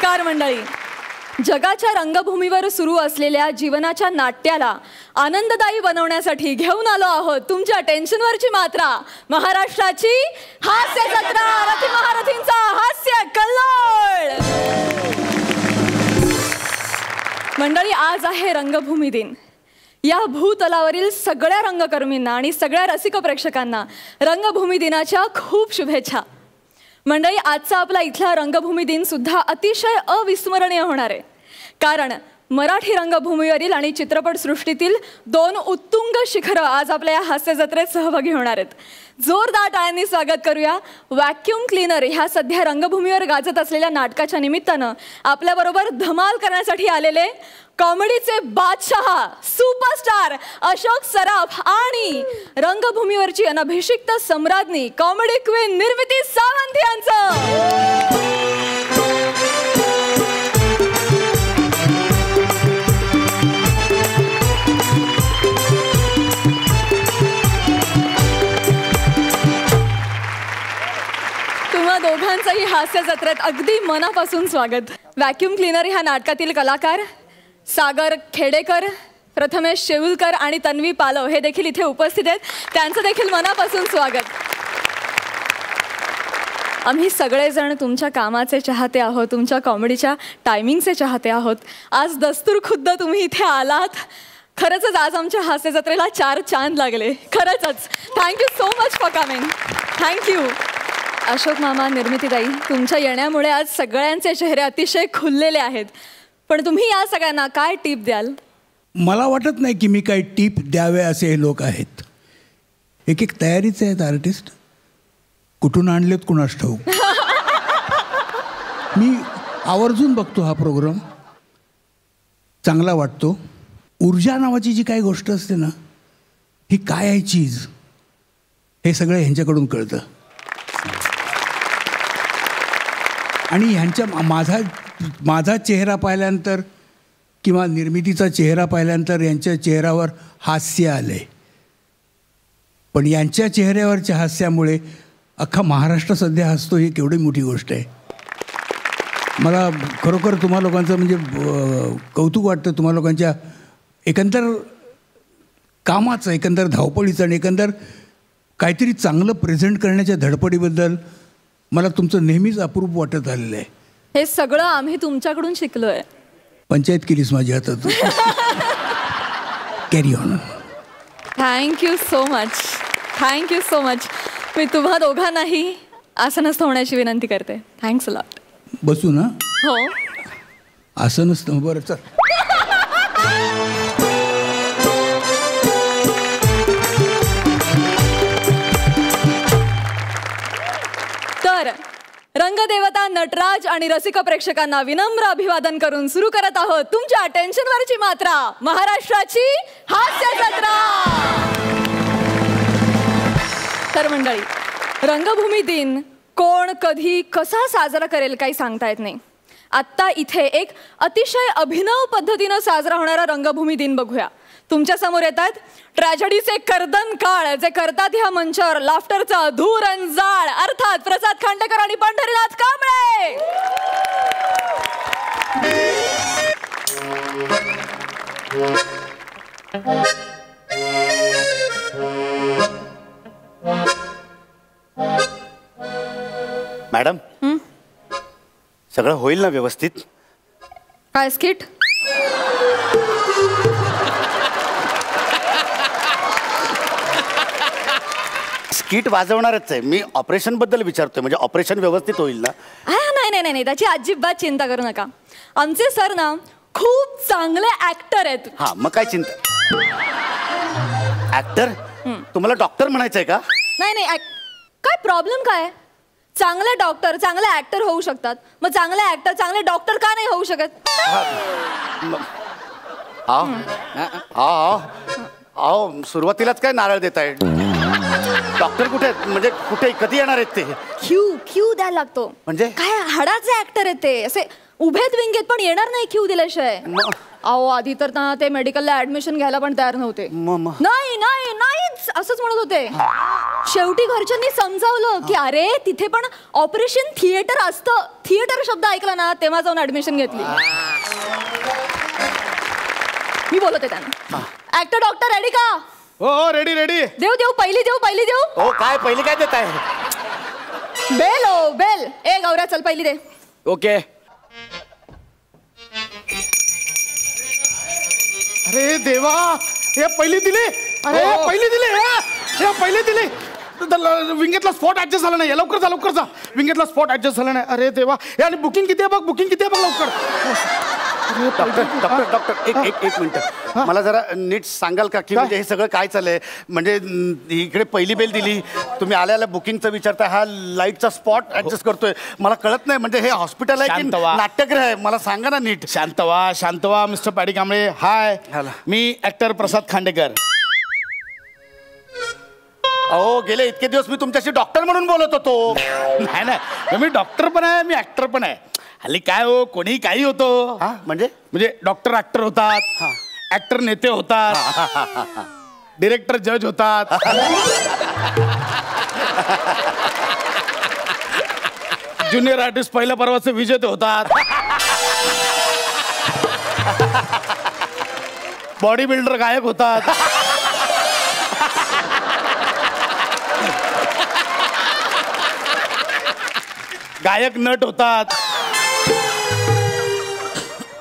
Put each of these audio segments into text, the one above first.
नमस्कार मंडळी. जगाच्या रंगभूमीवर सुरू असलेल्या जीवनाच्या नाट्याला आनंददायी बनवण्यासाठी घेऊन आलो आहोत तुमच्या टेन्शनवरची मात्रा. महाराष्ट्राची हास्य जत्रा, रथी महारथींचा हास्य कल्लोळ. मंडळी, आज आहे रंगभूमी दिन. या भूतलावरील सगळ्या रंगकर्मींना आणि सगळ्या रसिक प्रेक्षकांना रंगभूमी दिनाच्या खूप शुभेच्छा. मंडळी, आजचा आपला इथला रंगभूमी दिन सुद्धा अतिशय अविस्मरणीय होणार आहे, कारण मराठी रंगभूमीवरील आणि चित्रपटसृष्टीतील दोन उत्तुंग शिखरं आज आपल्या या हास्य जत्रेत सहभागी होणार आहेत. जोरदार टाळ्यांनी स्वागत करूया. व्हॅक्यूम क्लीनर ह्या सध्या रंगभूमीवर गाजत असलेल्या नाटकाच्या निमित्तानं आपल्याबरोबर धमाल करण्यासाठी आलेले कॉमेडीचे बादशाह, सुपरस्टार अशोक सराफ आणि रंगभूमीवरची अनभिषिक्त सम्राज्ञी कॉमेडी क्वीन निर्मिती सावंत यांचं. तुम्हा दोघांचंही हास्य जत्रेत अगदी मनापासून स्वागत. व्हॅक्यूम क्लीनर ह्या नाटकातील कलाकार सागर खेडेकर, प्रथमेश शेऊलकर आणि तन्वी पालव हे देखील इथे उपस्थित आहेत. त्यांचं देखील मनापासून स्वागत. आम्ही सगळेजण तुमच्या कामाचे चाहते आहोत, तुमच्या कॉमेडीच्या टायमिंगचे चाहते आहोत. आज दस्तूर खुद्द तुम्ही इथे आलात. खरंच आज आमच्या हास्य जत्रेला 4 चांद लागले. खरंच thank you so much for coming. Thank you. Ashok मामा, निर्मितीताई, तुमच्या येण्यामुळे आज सगळ्यांचे चेहरे अतिशय खुललेले आहेत. पण तुम्ही या सगळ्यांना काय टीप द्याल? मला वाटत नाही की मी काही टीप द्यावे असे हे लोक आहेत. एक तयारीचे आहेत आर्टिस्ट. कुठून आणलेत कुणास ठाऊक. मी आवर्जून बघतो हा प्रोग्राम, चांगला वाटतो. ऊर्जा नावाची जी काही गोष्ट असते ना, ही काय आहे चीज, हे सगळं ह्यांच्याकडून कळतं. आणि ह्यांच्या माझा चेहरा पाहिल्यानंतर किंवा निर्मितीचा चेहरा पाहिल्यानंतर यांच्या चेहऱ्यावर हास्य आले. पण यांच्या चेहऱ्यावरच्या हास्यामुळे अख्खा महाराष्ट्र सध्या हसतो, ही केवढी मोठी गोष्ट आहे. मला खरोखर तुम्हा लोकांचं म्हणजे कौतुक वाटतं. तुम्हा लोकांच्या एकंदर कामाचं, एकंदर धावपळीचं आणि एकंदर काहीतरी चांगलं प्रेझेंट करण्याच्या धडपडीबद्दल मला तुमचं नेहमीच अप्रूप वाटत आलेलं आहे. हे सगळं आम्ही तुमच्याकडून शिकलोय. पंचायत केलीस माझ्या हातात. Carry on. Thank you so much. Thank you so much. मी तुम्हा दोघांनाही आसनस्थ होण्याची विनंती करते. Thanks a lot. बसू ना? हो. आसनस्थ. बरं चल. तर रंगदेवता नटराज आणि रसिक प्रेक्षकांना विनम्र अभिवादन करून सुरू करत आहोत तुमच्या टेन्शनवरची मात्रा, महाराष्ट्राची हास्य जत्रा. तर मंडळी, रंगभूमी दिन कोण, कधी, कसा साजरा करेल काही सांगता येत नाही. आत्ता इथे एक अतिशय अभिनव पद्धतीनं साजरा होणारा रंगभूमी दिन बघूया. तुमच्या समोर येतात ट्रॅजेडीचे कर्दन काळ, जे करतात ह्या मंचावर लाफ्टरचा धूरंजाळ, अर्थात प्रसाद खांडेकर आणि पंढरीनाथ कांबळे. मॅडम, सगळं होईल ना व्यवस्थित? काय स्किट? स्किट वाजवणारच आहे मी. ऑपरेशन बद्दल विचारतोय, म्हणजे ऑपरेशन व्यवस्थित होईल ना? नाही नाही नाही, त्याची अजिबात चिंता करू नका. आमचे सर ना खूप चांगले ऍक्टर आहेत. हा, मग काय चिंता. ऍक्टर? तुम्हाला डॉक्टर म्हणायचंय का? नाही नाही, काय प्रॉब्लेम काय? चांगले डॉक्टर चांगले ऍक्टर होऊ शकतात, मग चांगले ऍक्टर चांगले डॉक्टर का नाही होऊ शकत? सुरुवातीलाच काय नारळ देताय? डॉक्टर कुठे आहेत? म्हणजे कुठे कधी येणार आहेत ते? क्यू द्यायला लागतो. म्हणजे? काय हाडाचे ऍक्टर आहेत ते, असे उभेत विंगेत पण येणार नाही क्यू दिल्याशिवाय. अहो आधी तर ना ते मेडिकलला ऍडमिशन घ्यायला पण तयार नव्हते. नाही नाही नाहीच असंच म्हणत होते. शेवटी घरच्यांनी समजावलं की अरे तिथे पण ऑपरेशन थिएटर असतं. थिएटर शब्द ऐकला ना तेव्हा जाऊन ऍडमिशन घेतली. मी बोलते त्यांना. ऍक्टर डॉक्टर रेडी का? हो रेडी रेडी. देऊ पहिली देऊ. हो काय पहिली काय देत आहे? बेल. ए गौऱ्या चल पहिली दे. ओके. अरे देवा, हे पहिली दिली. अरे पहिली दिली. हे पहिली दिली. विंगेतला स्पॉट ऍडजस्ट झाला नाही. लवकर जा. विंगेतला स्पॉट ऍडजस्ट झाला नाही. अरे देवा. हे आणि बुकिंग किती आहे बघ लवकर. डॉक्टर एक मिनिट, मला जरा नीट सांगाल का की म्हणजे हे सगळं काय चाललंय? म्हणजे इकडे पहिली बेल दिली, तुम्ही आल्याला बुकिंगचं विचारताय, हा लाईटचा स्पॉट ऍडजस्ट करतोय. मला कळत नाही म्हणजे हे हॉस्पिटल आहे की नाट्यगृह आहे? मला सांगा ना नीट. शांत व्हा मिस्टर पॅडी कांबळे. हाय, मी ऍक्टर प्रसाद खांडेकर. अहो गेले इतके दिवस मी तुमच्याशी डॉक्टर म्हणून बोलत होतो. नाही मी डॉक्टर पण आहे, मी ऍक्टर पण आहे. हल्ली काय हो, कोणी काही होतो. म्हणजे डॉक्टर ऍक्टर होतात, ऍक्टर नेते होतात, डिरेक्टर जज होतात, ज्युनियर आर्टिस्ट पहिल्या पर्वाचे विजेते होतात, बॉडी बिल्डर गायक होतात, गायक नट होतात,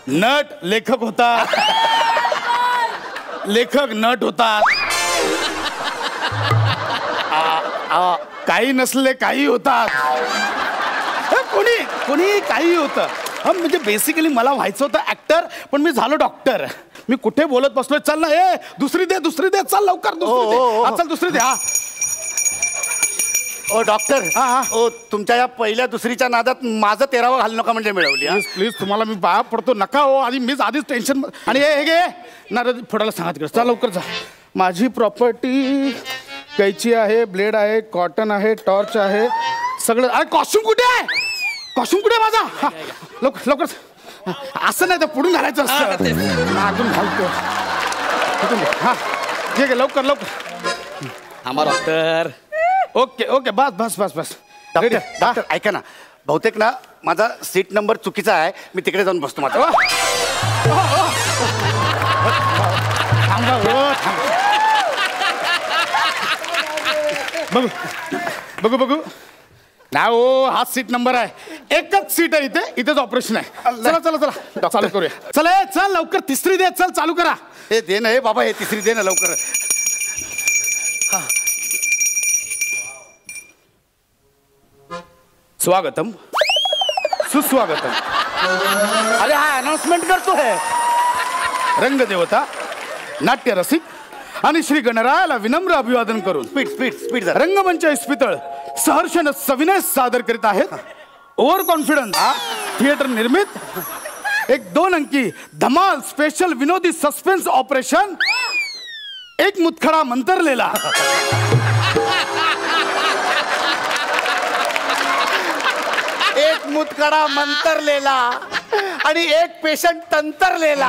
नट लेखक होतात, लेखक नट होतात, काही नसले काही होतात, कोणी काही होतं. म्हणजे बेसिकली मला व्हायचं होतं ऍक्टर, पण मी झालो डॉक्टर. मी कुठे बोलत बसलोय. चल ना, दुसरी दे चल लवकर. चल दुसरी दे. ओ डॉक्टर, ओ तुमच्या या पहिल्या दुसरीच्या नादात माझं 13वं घालू नका म्हणजे मिळवली. प्लीज तुम्हाला मी पाया पडतो, नका हो. आधीच टेन्शन. आणि हे घे ना, फोडायला सांगा तिकडे. चल लवकर जा. माझी प्रॉपर्टी कैची आहे, ब्लेड आहे, कॉटन आहे, टॉर्च आहे, सगळं. अरे कॉस्ट्युम कुठे आहे? माझा? लवकर. असं नाही तर पुढून घालायचं असतं. मागून घालतो. हा घे लवकर. आम्हा डॉक्टर. ओके बस. डॉक्टर ऐका ना, बहुतेक ना माझा सीट नंबर चुकीचा आहे. मी तिकडे जाऊन बसतो. माझा बघू नाही हो, हाच सीट नंबर आहे. एकच सीट आहे इथेच ऑपरेशन आहे. चला चालू करूया. चल लवकर. तिसरी दे. चल चालू करा. हे दे ना, हे बाबा, हे तिसरी दे ना लवकर. स्वागतम, सुस्वागतम. अरे हा अनाउन्समेंट करतो है. रंगदेवता, नाट्य रसिक आणि श्री गणरायाला विनम्र अभिवादन करून स्पीड रंगमंच इस्पितळ सहर्षण सविनय सादर करीत आहेत. ओव्हर कॉन्फिडन्स थिएटर निर्मित एक 2 अंकी धमाल स्पेशल विनोदी सस्पेन्स ऑपरेशन एक मुतखडा मंतरलेला. एक मुतखडा मंतरलेला आणि एक पेशंट तंतरलेला.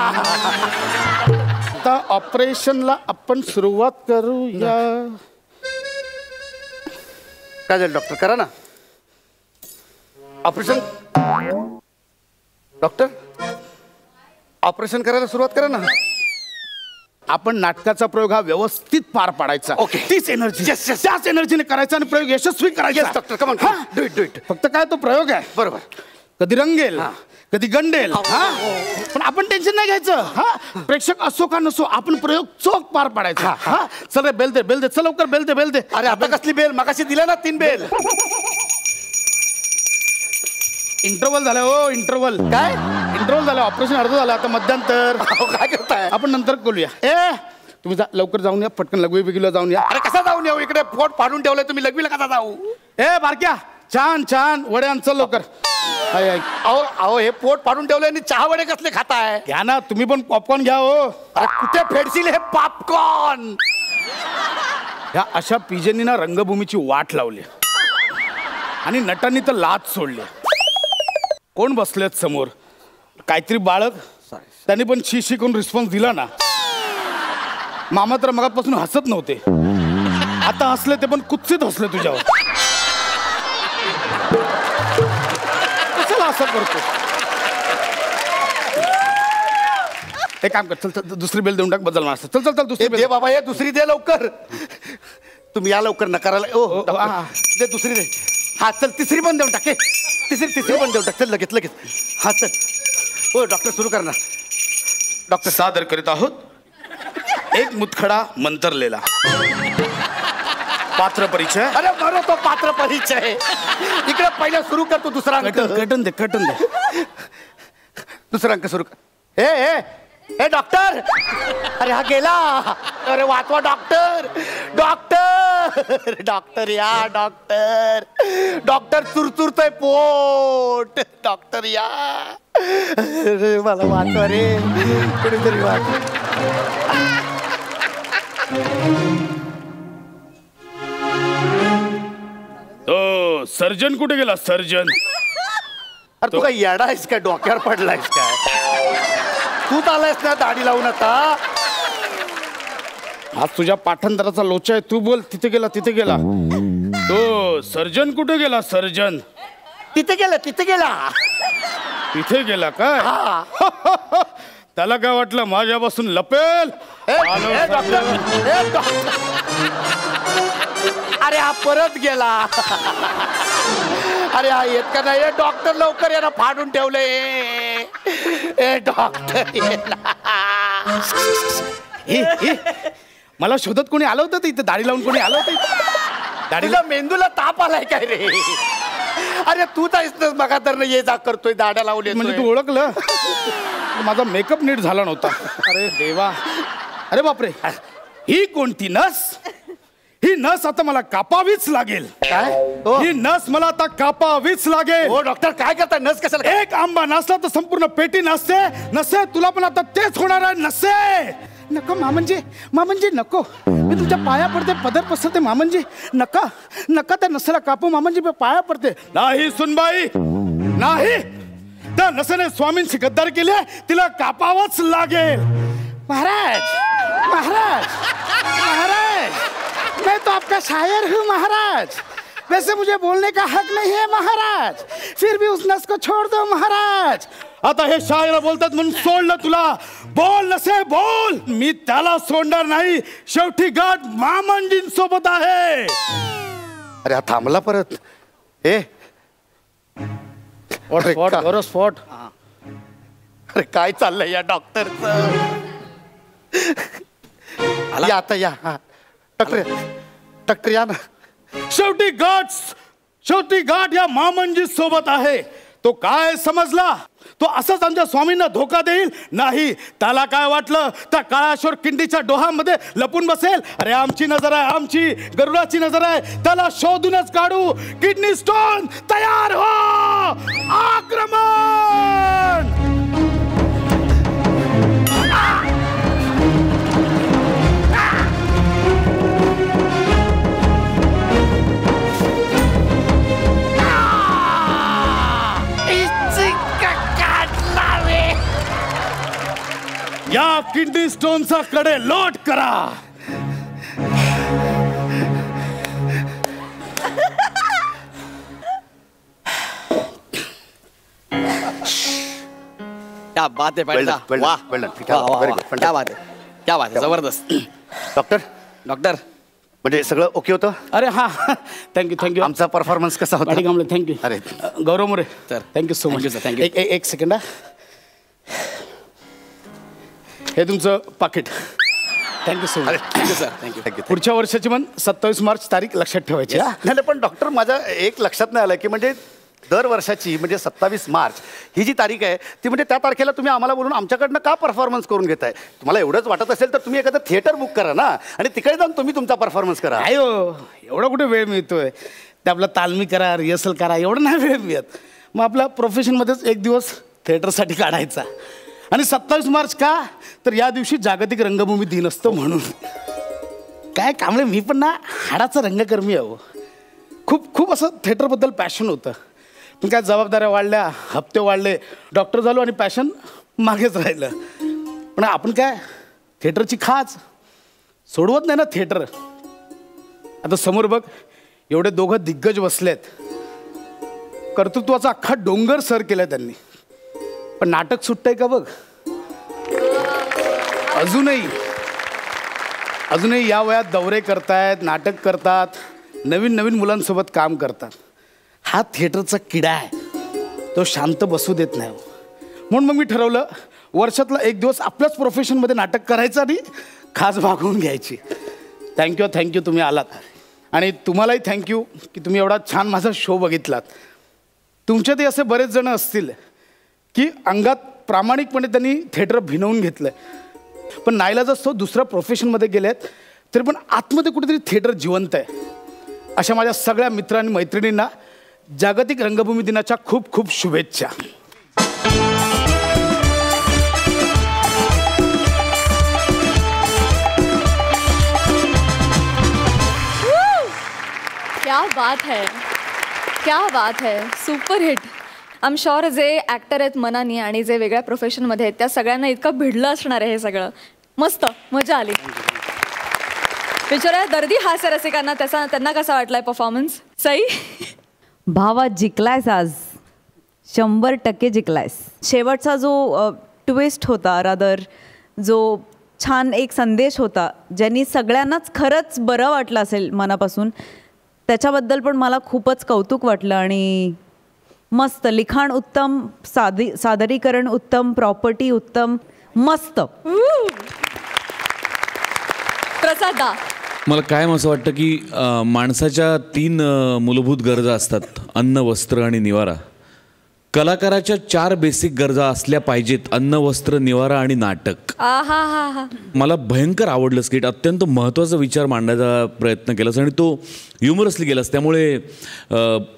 आता ऑपरेशनला आपण सुरुवात करूया. काय झालं डॉक्टर? करा ना ऑपरेशन. डॉक्टर ऑपरेशन करायला सुरुवात करा ना. आपण नाटकाचा प्रयोग हा व्यवस्थित पार पाडायचा. ओके. तीच एनर्जी, त्याच एनर्जीने करायचा आणि प्रयोग यशस्वी करायचा. Doctor come on, do it. फक्त काय तो प्रयोग आहे. बरोबर. कधी रंगेल, कधी गंडेल, पण आपण टेन्शन नाही घ्यायचं. प्रेक्षक असो का नसो, आपण प्रयोग चोख पार पाडायचा. चल रे, बेल दे. चल लवकर बेल दे. अरे आता कसली बेल? मगाशी दिला ना 3 बेल. इंटरव्हल झालं हो. काय इंटरव्हल झालं? ऑपरेशन अर्ध झालं, आता मध्यंतर. काय करताय? आपण नंतर बोलूया. तुम्ही लवकर जाऊन या, पटकन लघवी बिगीला जाऊन या. अरे कसा जाऊन येऊ? इकडे पोट फाडून ठेवलंय, तुम्ही लघवीला कसा जाऊ? बारक्या, छान वड्या चल लवकर. अहो हे पोट फाडून ठेवलंय आणि चहा वडे कसले खाताय? घ्या ना, तुम्ही पण पॉपकॉर्न घ्या हो. अरे कुठे फेडशील हे पॉपकॉर्न? ह्या अशा पिजेंनी ना रंगभूमीची वाट लावली आणि नटांनी तर लाच सोडली. कोण बसलेत समोर? काहीतरी बाळक, त्यांनी पण शी करून रिस्पॉन्स दिला ना. मामा तर मगापासून हसत नव्हते, आता हसले ते पण कुत्सित हसले तुझ्यावर. कशाला असं करतो? एक काम कर, चल चल दुसरी बेल देऊन टाक, बदल मार. चल चल चल दुसरी बेल दे बाबा, हे दुसरी दे लवकर. तुम्ही या लवकर नकाराला. ओ दे दुसरी दे. हा चल तिसरी पण देऊन टाके. तिसरी पण देऊन टाक. चल लगेच लगेच. हा चल. हो डॉक्टर सुरू करणार. डॉक्टर सादर करीत आहोत एक मुतखडा मंतरलेला. पात्र परिचय. अरे बरो तो पात्र परिचय. इकडे पहिला सुरू कर तू दुसरा अंक. कटन दे. दुसरा अंक सुरू कर. ए डॉक्टर. अरे हा गेला. अरे वाचवा डॉक्टर. डॉक्टर या डॉक्टर. डॉक्टर चुरचुरतोय पोट. डॉक्टर या. अरे मला वाचवा रे, कुणीतरी वाचवा. तो सर्जन कुठे गेला? सर्जन. अरे तू काय येडा आहेस काय? डोक्यावर पडलायस काय? तू आलायस ना दाढी लावून आता. आज तुझ्या पाठांतराचा लोचा आहे. तू बोल. तिथे गेला तो सर्जन कुठे गेला? सर्जन तिथे गेला. तिथे गेला काय? त्याला काय वाटलं माझ्यापासून लपेल? डॉक्टर. अरे हा परत गेला. अरे हा येत का नाही? डॉक्टर लवकर याला फाडून ठेवले. डॉक्टर मला शोधत कोणी आलं होतं? इथे दाढी लावून कोणी आलं होतं? दाढीला मेंदूला ताप आलाय काय रे? अरे तू तर बघा तर ये जा करतोय दाढ्या लावली. म्हणजे तू ओळखलं? माझा मेकअप नीट झाला नव्हता. अरे देवा. अरे बापरे, ही कोणती नस? ही नस आता मला कापावीच लागेल. काय? ही नस मला आता कापावीच लागेल. हो डॉक्टर काय करताय? नस कशाला? एक आंबा नसला तर संपूर्ण पेटी नसते. तुला पण आता तेच होणार आहे. नसते. नको मामंजी नको. मी तुमच्या पाया पडते, पदर पसरते मामंजी. नका त्या नसेला कापू मामंजी. मी पाया पडते. नाही सुनबाई, नाही. त्या नसेने स्वामींची गद्दारी केली, तिला कापावंच लागेल. महाराज, मैं तो आपका शायर हूँ महाराज. वैसे मुझे बोलने का हक नहीं है महाराज, फिर भी उस नस को छोड़ दो महाराज. आता हे शायर बोलतात म्हणून सोडलं तुला. बोल नसे बोल. मी त्याला सोडणार नाही. शेवटी गाठ मामंजींसोबत आहे. अरे हा थांबला परत. स्पॉट. अरे काय चाललंय या डॉक्टरचं? या आता या. डॉक्टर या ना. शेवटी गाठ या मामंजी सोबत आहे. तो काय समजला? तो असंच आमच्या स्वामींना धोका देईल? नाही. त्याला काय वाटलं त्या काळाश्वर किंडीच्या डोहामध्ये लपून बसेल? अरे आमची नजर आहे, आमची गरुडाची नजर आहे. त्याला शोधूनच काढू. किडनी स्टोन तयार हो. आक्रमण. या किडनी स्टोनचा कडे लोट करा. क्या बात है क्या बात है, जबरदस्त. डॉक्टर म्हणजे सगळं ओके होतं? अरे हा, थँक्यू. आमचा परफॉर्मन्स कसा होता? थँक्यू. अरे Gaurav More sir, thank you so much. Thank you. एक सेकंड. हे तुमचं पाकिट. Thank you so much. Thank you sir. Thank you. पुढच्या वर्षाची पण 27 मार्च तारीख लक्षात ठेवायची. नाही पण डॉक्टर माझ्या एक लक्षात नाही आलं की म्हणजे दरवर्षाची म्हणजे 27 मार्च ही जी तारीख आहे ती म्हणजे त्या तारखेला तुम्ही आम्हाला बोलून आमच्याकडनं का परफॉर्मन्स करून घेताय? तुम्हाला एवढंच वाटत असेल तर तुम्ही एखादं थिएटर बुक करा ना आणि तिकडे जाऊन तुम्ही तुमचा परफॉर्मन्स करा. अयो एवढा कुठे वेळ मिळतोय? ते आपला तालमी करा, रिहर्सल करा, एवढं नाही वेळ मिळत. मग आपल्या प्रोफेशनमध्येच एक दिवस थिएटरसाठी काढायचा. आणि 27 मार्च का? तर या दिवशी जागतिक रंगभूमी दिन असतो म्हणून. काय कांबळे, मी पण ना हाडाचा रंगकर्मी आहे. खूप खूप असं थिएटरबद्दल पॅशन होतं, पण काय जबाबदाऱ्या वाढल्या, हप्ते वाढले, डॉक्टर झालो आणि पॅशन मागेच राहिलं. पण आपण काय थिएटरची खाच सोडवत नाही ना थिएटर. आता समोर बघ, एवढे दोघं दिग्गज बसलेत, कर्तृत्वाचा अख्खा डोंगर सर केलाय त्यांनी, पण नाटक सुटतंय का बघ. अजूनही या वयात दौरे करतायत, नाटक करतात, नवीन नवीन मुलांसोबत काम करतात. हा थिएटरचा किडा आहे, तो शांत बसू देत नाही. म्हणून मग मी ठरवलं वर्षातला एक दिवस आपल्याच प्रोफेशनमध्ये नाटक करायचं आणि खास भागवून घ्यायची. थँक्यू तुम्ही आलात. आणि तुम्हालाही थँक्यू की तुम्ही एवढा छान माझा शो बघितलात. तुमच्यातही असे बरेच जण असतील की अंगात प्रामाणिकपणे त्यांनी थिएटर भिनवून घेतलं, पण नाईलाज असतो दुसऱ्या प्रोफेशनमध्ये गेलेत तरी पण आतमध्ये कुठेतरी थिएटर जिवंत आहे. अशा माझ्या सगळ्या मित्र आणि मैत्रिणींना जागतिक रंगभूमी दिनाच्या खूप खूप शुभेच्छा. क्या बात है, super hit. I am sure जे ॲक्टर आहेत मनानी आणि जे वेगळ्या प्रोफेशनमध्ये आहेत त्या सगळ्यांना इतकं भिडलं असणार आहे हे सगळं. मस्त मजा आली. विचारा दर्दी हास्य रसिकांना त्यांना कसा वाटलाय परफॉर्मन्स. सई भावा जिंकलायस आज, 100% जिंकलायस. शेवटचा जो ट्विस्ट होता, रादर जो छान एक संदेश होता ज्यांनी सगळ्यांनाच खरंच बरं वाटलं असेल मनापासून, त्याच्याबद्दल पण मला खूपच कौतुक वाटलं. आणि मस्त लिखाण उत्तम, सादरीकरण उत्तम, प्रॉपर्टी उत्तम, मस्त. प्रसादा, मला कायम असं वाटतं की माणसाच्या 3 मूलभूत गरजा असतात, अन्न, वस्त्र आणि निवारा. कलाकाराच्या 4 बेसिक गरजा असल्या पाहिजेत, अन्न, वस्त्र, निवारा आणि नाटक. मला भयंकर आवडलं स्किट. अत्यंत महत्त्वाचा विचार मांडण्याचा प्रयत्न केलास आणि तो ह्युमरसली गेलास, त्यामुळे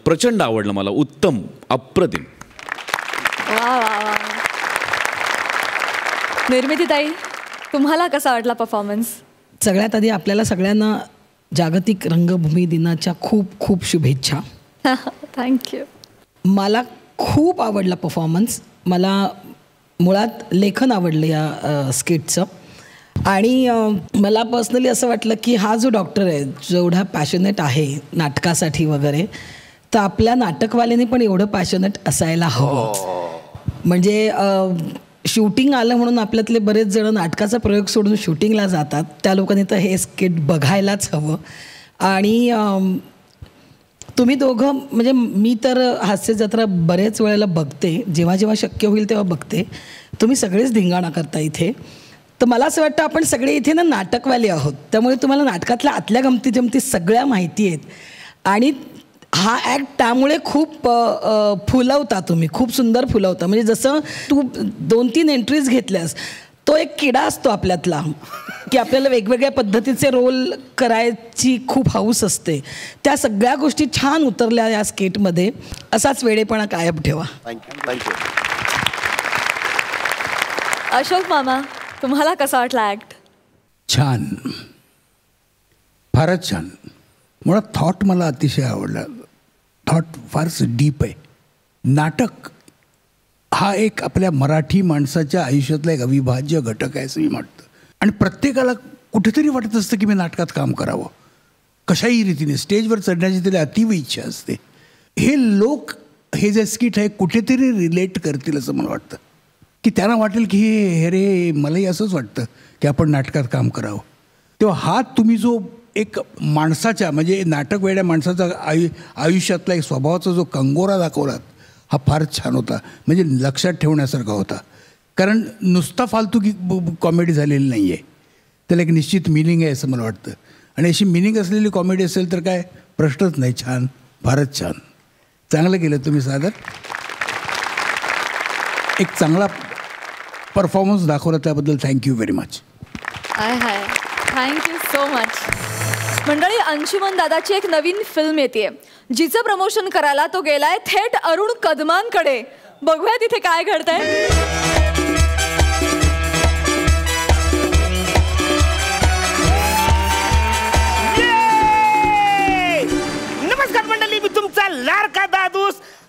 प्रचंड आवडलं मला. उत्तम, अप्रतिम. निर्मितीताई, तुम्हाला कसा वाटला परफॉर्मन्स. सगळ्यात आधी आपल्याला सगळ्यांना जागतिक रंगभूमी दिनाच्या खूप खूप शुभेच्छा. थँक्यू. मला खूप आवडला परफॉर्मन्स. मला मुळात लेखन आवडलं या स्किटचं. आणि मला पर्सनली असं वाटलं की हा जो डॉक्टर आहे जेवढा पॅशनेट आहे नाटकासाठी वगैरे, तर आपल्या नाटकवाल्याने पण एवढं पॅशनेट असायला हवं. म्हणजे शूटिंग आलं म्हणून आपल्यातले बरेच जण नाटकाचा प्रयोग सोडून शूटिंगला जातात, त्या लोकांनी तर हे स्किट बघायलाच हवं. आणि तुम्ही दोघं, म्हणजे मी तर हास्य जत्रा बरेच वेळेला बघते, जेव्हा जेव्हा शक्य होईल तेव्हा बघते. तुम्ही सगळेच धिंगाणा करता इथे. तर मला असं वाटतं आपण सगळे इथे ना नाटकवाले आहोत, त्यामुळे तुम्हाला नाटकातल्या आतल्या गमती जमती सगळ्या माहिती आहेत. आणि हा ॲक्ट त्यामुळे खूप फुलवता, तुम्ही खूप सुंदर फुलवता. म्हणजे जसं तू 2-3 एंट्रीज घेतल्यास, तो एक किडा असतो आपल्यातला की आपल्याला वेगवेगळ्या पद्धतीचे रोल करायची खूप हौस असते. त्या सगळ्या गोष्टी छान उतरल्या या स्केटमध्ये. असाच वेडेपणा कायम ठेवा. थँक्यू. अशोक मामा, तुम्हाला कसा वाटला ॲक्ट. छान, फारच छान. मुळात थॉट मला अतिशय आवडला. थॉट फारच डीप आहे. नाटक हा एक आपल्या मराठी माणसाच्या आयुष्यातला एक अविभाज्य घटक आहे असं मी वाटतं. आणि प्रत्येकाला कुठेतरी वाटत असतं की मी नाटकात काम करावं, कशाही रीतीने स्टेजवर चढण्याची त्याला अतीव इच्छा असते. हे लोक हे जे स्किट आहे कुठेतरी रिलेट करतील असं मला वाटतं, की त्यांना वाटेल की हे रे मलाही असंच वाटतं की आपण नाटकात काम करावं. तेव्हा हा तुम्ही जो एक माणसाच्या, म्हणजे नाटक वेड्या माणसाचा आयुष्यातला एक स्वभावाचा जो कंगोरा दाखवलात, हा फारच छान होता. म्हणजे लक्षात ठेवण्यासारखा होता. कारण नुसता फालतू कॉमेडी झालेली नाही आहे, त्याला एक निश्चित मिनिंग आहे असं मला वाटतं. आणि अशी मिनिंग असलेली कॉमेडी असेल तर काय प्रश्नच नाही. छान, फारच छान, चांगलं केलं तुम्ही सादर. एक चांगला परफॉर्मन्स दाखवला त्याबद्दल thank you very much. Thank you so much. मंडळी, अंशुमन दादाची एक नवीन फिल्म येते, जिचं प्रमोशन करायला तो गेलाय थेट अरुण कदमांकडे. बघूया तिथे काय घडतंय.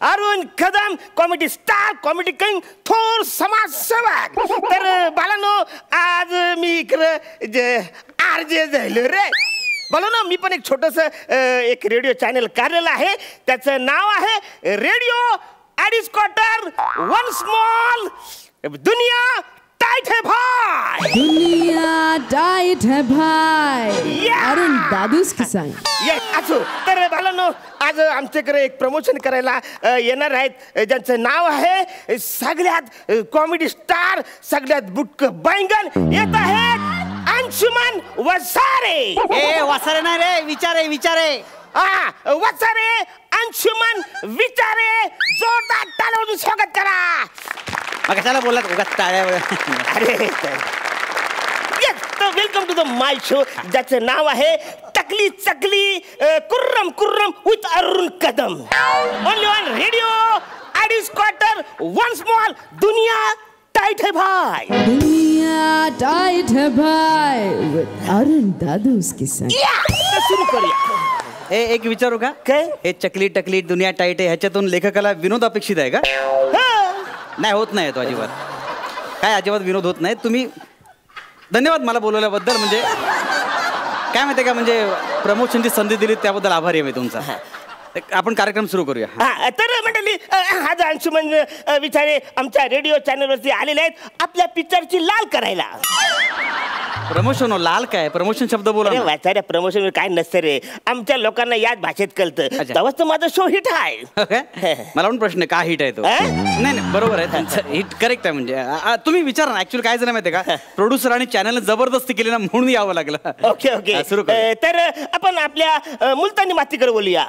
Arun Kadam, comedy star, comedy king, थोर समाजसेवक. तर बालांनो, आज मी इकडं आरजे झालो रे. बोला ना, मी पण एक छोटस एक रेडिओ चॅनल काढलेलं आहे. त्याचं नाव आहे रेडिओ अडीच क्वार्टर वन स्मॉल. दुनिया टाइट है भाई, दुनिया टाइट है भाई. अरुण दादूस की सांग. असो. तर बालांनो, आज आमच्याकडे एक प्रमोशन करायला येणार आहेत, ज्यांचं नाव आहे सगळ्यात कॉमेडी स्टार, सगळ्यात बुटक बैंगन. येत आहेत अंशुमन वसारे. वसारे नाही रे, विचारे विचारे. वसारे अंशुमन विचारे. जोरदार टाळ्यांनी स्वागत करा. कशाला बोलला टाळ्या? अरे welcome to the my show, ज्याचं नाव आहे टकली चकली कुर्रम कुर्रम with Arun Kadam. Only on radio अडीच क्वार्टर वन स्मॉल. दुनिया टाइट है भाई, दुनिया टाइट है भाई. अरुण दादूस की सांग. सुरू करूया. एक विचारू का? काय? हे चकली टकली दुनिया टाईट आहे, ह्याच्यातून लेखकाला विनोद अपेक्षित आहे का? नाही, होत नाही तो अजिबात. काय अजिबात विनोद होत नाही. तुम्ही धन्यवाद मला बोलवल्याबद्दल. म्हणजे काय माहिती का, म्हणजे प्रमोशनची संधी दिली त्याबद्दल आभारी आहे मी तुमचा. आपण कार्यक्रम सुरू करूया. तर मंडळी, आज अंशुमन विचारे आमच्या रेडिओ चॅनलवरती आलेले आहेत आपल्या पिक्चरची लाल करायला. प्रमोशन लाल काय? प्रमोशन शब्द बोला. वाचाऱ्या प्रमोशन काय नसतं रे, आमच्या लोकांना याच भाषेत कळतं. तेव्हाच तर माझा शो हिट आहे. मला पण प्रश्न का हिट आहे तो? नाही बरोबर आहे, हिट करेक्ट आहे. म्हणजे तुम्ही विचारा ना, ऍक्च्युअली काय झालं माहिती आहे का, प्रोड्युसर आणि चॅनल जबरदस्ती केली ना, म्हणून यावं लागलं. ओके ओके, सुरू कर. तर आपण आपल्या मुलतानी मातीकडे बोलूया.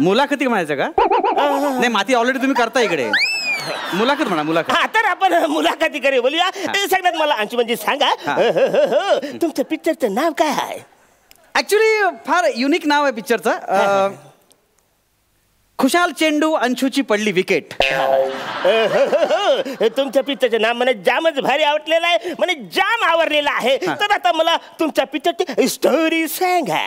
मुलाखती म्हणायचं का? नाही, माती ऑलरेडी तुम्ही करता इकडे. मुलाखत म्हणा, मुलाखत. तर आपण मुलाखतीकडे बोलूया. सगळ्यात मला अंशुमनजी सांगा, तुमच्या पिक्चरचं नाव काय आहे? ऍक्च्युली फार युनिक नाव आहे पिक्चरचं. खुशाल चेंडू अंशूची पडली विकेट. तुमच्या पिक्चरचं नाव मला जामच भारी आवडलेलं आहे, म्हणजे जाम आवडलेलं आहे. तर आता मला तुमच्या पिक्चरची स्टोरी सांगा.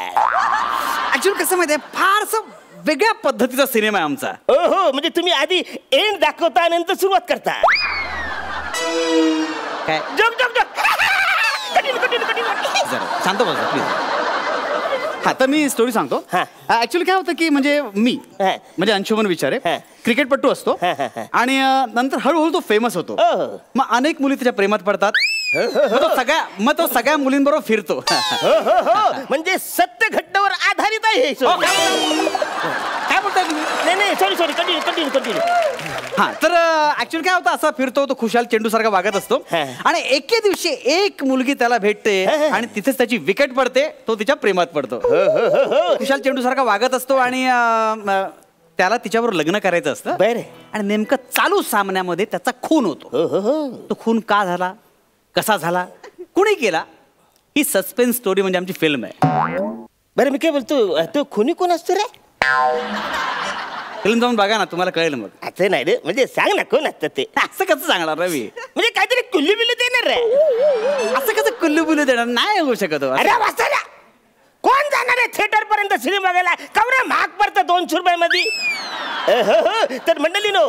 ऍक्च्युली कसं माहिती आहे, फारसं वेगळ्या पद्धतीचा सिनेमा आहे आमचा. हो, म्हणजे तुम्ही आधी एंड दाखवता नंतर सुरुवात करता काय? Joke joke joke. शांत बसा प्लीज. हा, तर मी स्टोरी सांगतो. ऍक्च्युली काय होतं की, म्हणजे मी म्हणजे अंशुमन विचारे क्रिकेटपटू असतो आणि नंतर हळूहळू तो फेमस होतो. मग अनेक मुली त्याच्या प्रेमात पडतात. मग तो सगळ्या मुलींबरोबर फिरतो. म्हणजे सत्य घटनेवर आधारित आहे. काय बोलताय तुम्ही? नाही, सॉरी कंटिन्यू. हा, तर ऍक्च्युअली काय होतं, असा फिरतो तो खुशाल चेंडू सारखा वागत असतो आणि एके दिवशी एक मुलगी त्याला भेटते आणि तिथेच त्याची विकेट पडते. तो तिच्या प्रेमात पडतो. खुशाल चेंडू सारखा वागत असतो आणि त्याला तिच्याबरोबर लग्न करायचं असतं. आणि नेमकं चालू सामन्यामध्ये त्याचा खून होतो. तो खून का झाला, कसा झाला, कुणी केला, ही सस्पेन्स स्टोरी म्हणजे आमची फिल्म आहे. बरं, मी काय बोलतो, तो खुनी कोण असतो रे? फिल्म जाऊन बघा ना, तुम्हाला कळेल. मग असं नाही रे, म्हणजे सांग ना कोण असतं ते. असं कसं सांगणार रवी? म्हणजे काहीतरी कुल्लू बिल्लू देणार रे. असं कसं कुल्लू बिल्लू देणार? नाही होऊ शकत. अरे वाचायला कोण जाणार आहे थिएटर पर्यंत सिनेमा बघायला? कवरा महाग पडतं 200 रुपयामध्ये. तर मंडळी नो,